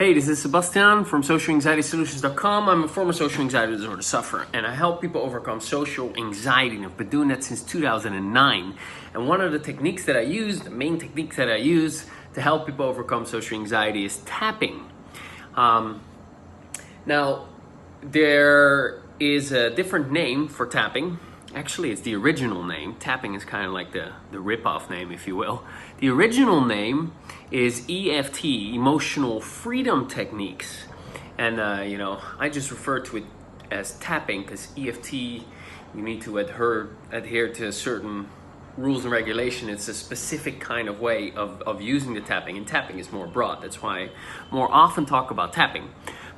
Hey, this is Sebastian from SocialAnxietySolutions.com. I'm a former social anxiety disorder sufferer, and I help people overcome social anxiety. And I've been doing that since 2009. And one of the techniques that I use, the main techniques that I use to help people overcome social anxiety is tapping. Now, there is a different name for tapping. Actually, it's the original name. Tapping is kind of like the rip-off name, if you will. The original name is EFT, Emotional Freedom Techniques. And, I just refer to it as tapping because EFT, you need to adhere to certain rules and regulation. It's a specific kind of way of using the tapping, and tapping is more broad. That's why I more often talk about tapping.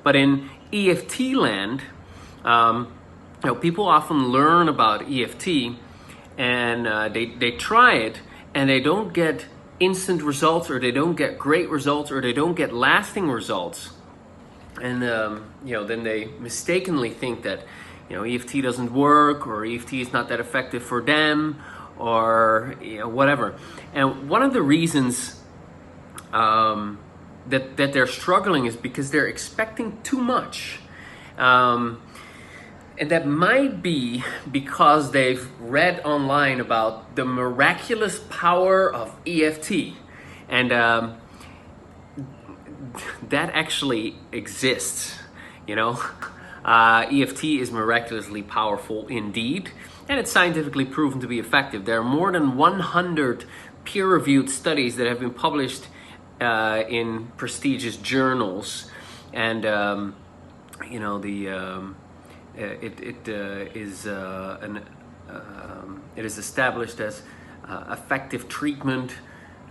But in EFT land, people often learn about EFT and they try it and they don't get instant results, or they don't get great results, or they don't get lasting results. And then they mistakenly think that EFT doesn't work, or EFT is not that effective for them, or whatever. And one of the reasons that they're struggling is because they're expecting too much. And that might be because they've read online about the miraculous power of EFT. And that actually exists, EFT is miraculously powerful indeed, and it's scientifically proven to be effective. There are more than 100 peer-reviewed studies that have been published in prestigious journals. And, it is established as effective treatment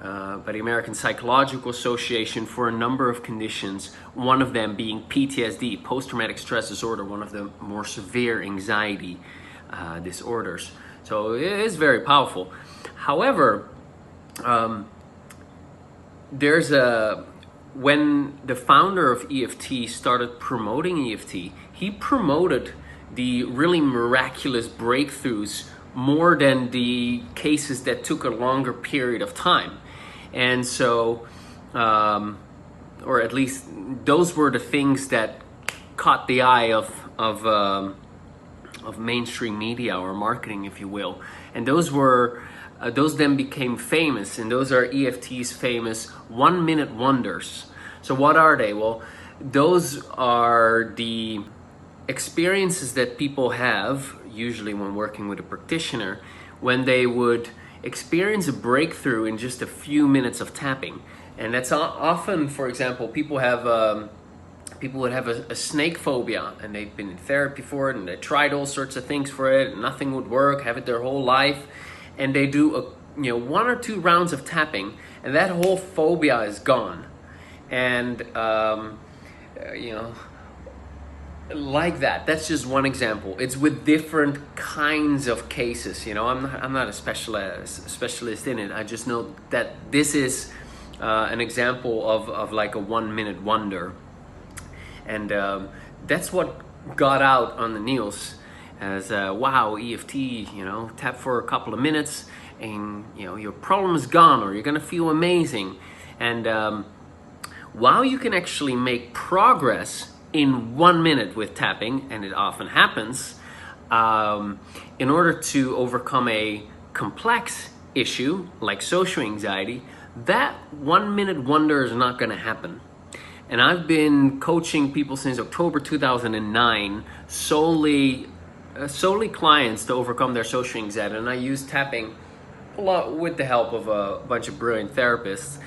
by the American Psychological Association for a number of conditions, one of them being PTSD, post-traumatic stress disorder, one of the more severe anxiety disorders. So it is very powerful. However, when the founder of EFT started promoting EFT, he promoted the really miraculous breakthroughs more than the cases that took a longer period of time. And so, or at least those were the things that caught the eye of mainstream media or marketing, if you will. And those then became famous, and those are EFT's famous 1-minute wonders. So what are they? Well, those are the experiences that people have, usually when working with a practitioner, when they would experience a breakthrough in just a few minutes of tapping. And that's often, for example, people would have a snake phobia, and they've been in therapy for it, and they tried all sorts of things for it, and nothing would work, have it their whole life. And they do 1 or 2 rounds of tapping, and that whole phobia is gone. And like that. That's just one example. It's with different kinds of cases. I'm not a specialist in it. I just know that this is an example of like a 1-minute wonder, and that's what got out on the news as wow, EFT, tap for a couple of minutes and your problem is gone, or you're gonna feel amazing. And while you can actually make progress in 1 minute with tapping, and it often happens, in order to overcome a complex issue like social anxiety, that 1-minute wonder is not gonna happen. And I've been coaching people since October 2009, solely clients to overcome their social anxiety, and I use tapping a lot with the help of a bunch of brilliant therapists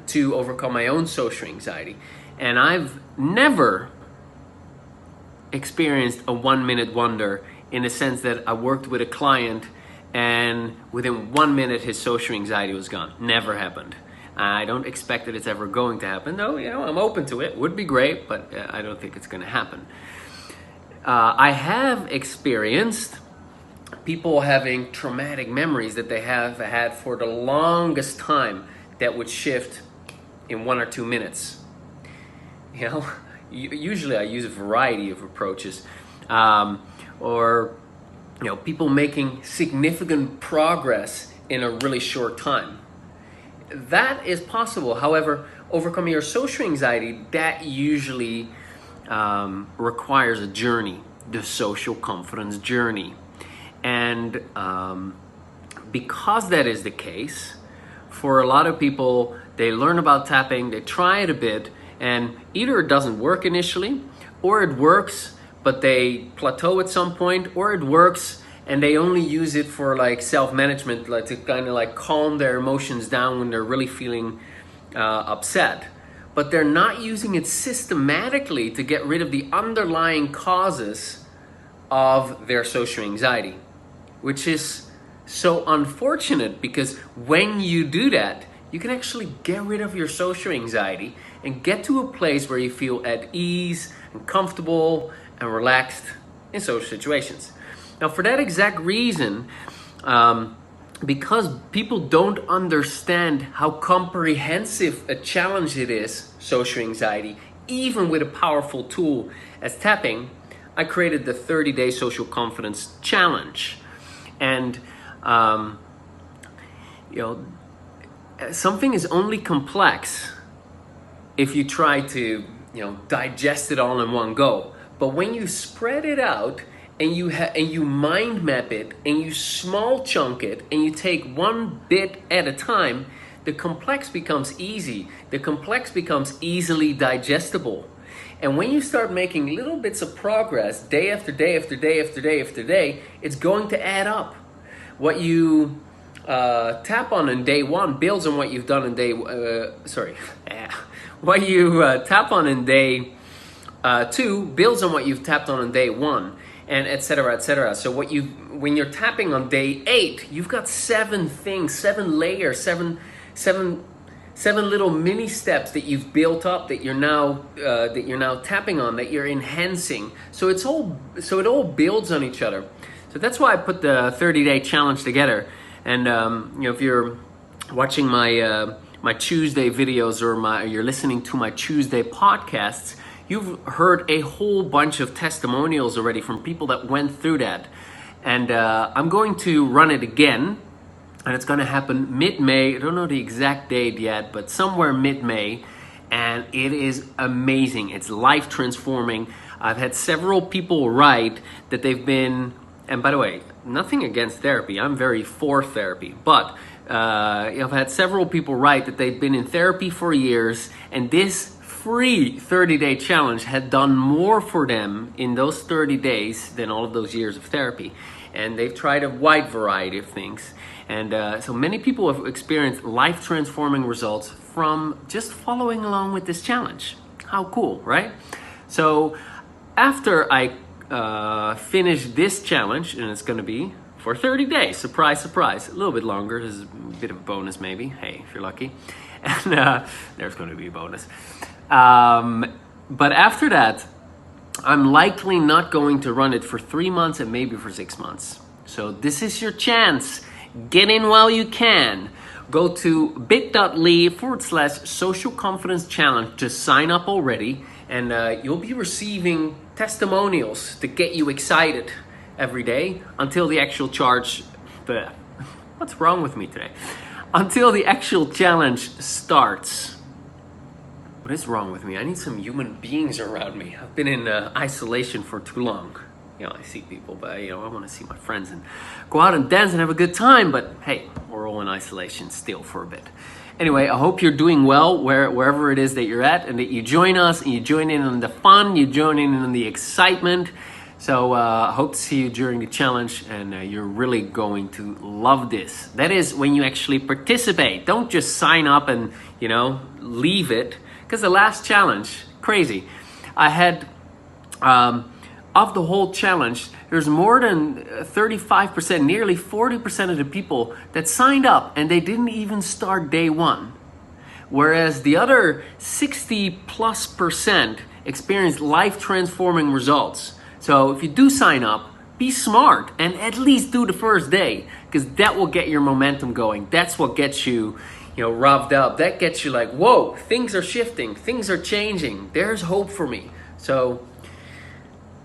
to overcome my own social anxiety. And I've never experienced a 1-minute wonder in the sense that I worked with a client and within 1 minute his social anxiety was gone. Never happened. I don't expect that it's ever going to happen, though. I'm open to it. Would be great, but I don't think it's going to happen. I have experienced people having traumatic memories that they have had for the longest time that would shift in 1 or 2 minutes. Usually I use a variety of approaches, or people making significant progress in a really short time. that is possible. However, overcoming your social anxiety, that usually requires a journey, the social confidence journey. And because that is the case, for a lot of people, they learn about tapping, they try it a bit, and either it doesn't work initially, or it works, but they plateau at some point, or it works and they only use it for like self-management, like to kind of like calm their emotions down when they're really feeling upset. But they're not using it systematically to get rid of the underlying causes of their social anxiety, which is so unfortunate, because when you do that, you can actually get rid of your social anxiety and get to a place where you feel at ease and comfortable and relaxed in social situations. Now, for that exact reason, because people don't understand how comprehensive a challenge it is, social anxiety, even with a powerful tool as tapping, I created the 30-day social confidence challenge. And something is only complex if you try to digest it all in one go. But when you spread it out and you mind map it and you small chunk it and you take one bit at a time, the complex becomes easy. The complex becomes easily digestible. And when you start making little bits of progress day after day after day after day after day, it's going to add up. What you tap on in day one builds on what you've done in day what you tap on in day two builds on what you've tapped on in day one, and etc., etc. So when you're tapping on day 8, you've got 7 things, 7 layers, seven little mini steps that you've built up that you're now tapping on, that you're enhancing. So it all builds on each other. So that's why I put the 30-day challenge together. And if you're watching my Tuesday videos, or you're listening to my Tuesday podcasts, you've heard a whole bunch of testimonials already from people that went through that. And I'm going to run it again, and it's going to happen mid-May. I don't know the exact date yet, but somewhere mid-May. And it is amazing. It's life transforming. I've had several people write that they've been, and by the way, nothing against therapy. I'm very for therapy. But I've had several people write that they've been in therapy for years, and this free 30-day challenge had done more for them in those 30 days than all of those years of therapy. And they've tried a wide variety of things. And so many people have experienced life-transforming results from just following along with this challenge. How cool, right? So after I finish this challenge, and it's going to be for 30 days, surprise, surprise, a little bit longer. This is a bit of a bonus maybe, hey, if you're lucky. And there's going to be a bonus. But after that, I'm likely not going to run it for 3 months and maybe for 6 months. So this is your chance. Get in while you can. Go to bit.ly/social confidence challenge to sign up already, and you'll be receiving testimonials to get you excited every day until the actual what's wrong with me today? Until the actual challenge starts. What is wrong with me? I need some human beings around me. I've been in isolation for too long. I see people, but I want to see my friends and go out and dance and have a good time. But hey, we're all in isolation still for a bit. Anyway, I hope you're doing well wherever it is that you're at, and that you join us and you join in on the fun, you join in on the excitement. So I hope to see you during the challenge, and you're really going to love this. That is when you actually participate. Don't just sign up and leave it. Because the last challenge, crazy. I had, of the whole challenge, there's more than 35%, nearly 40% of the people that signed up and they didn't even start day one. Whereas the other 60+% experienced life-transforming results. So if you do sign up, be smart and at least do the first day, because that will get your momentum going. That's what gets you revved up. That gets you like, whoa, things are shifting, things are changing. There's hope for me. So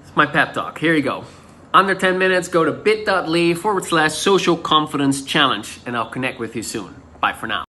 it's my pep talk. Here you go. Under 10 minutes, go to bit.ly/social confidence challenge, and I'll connect with you soon. Bye for now.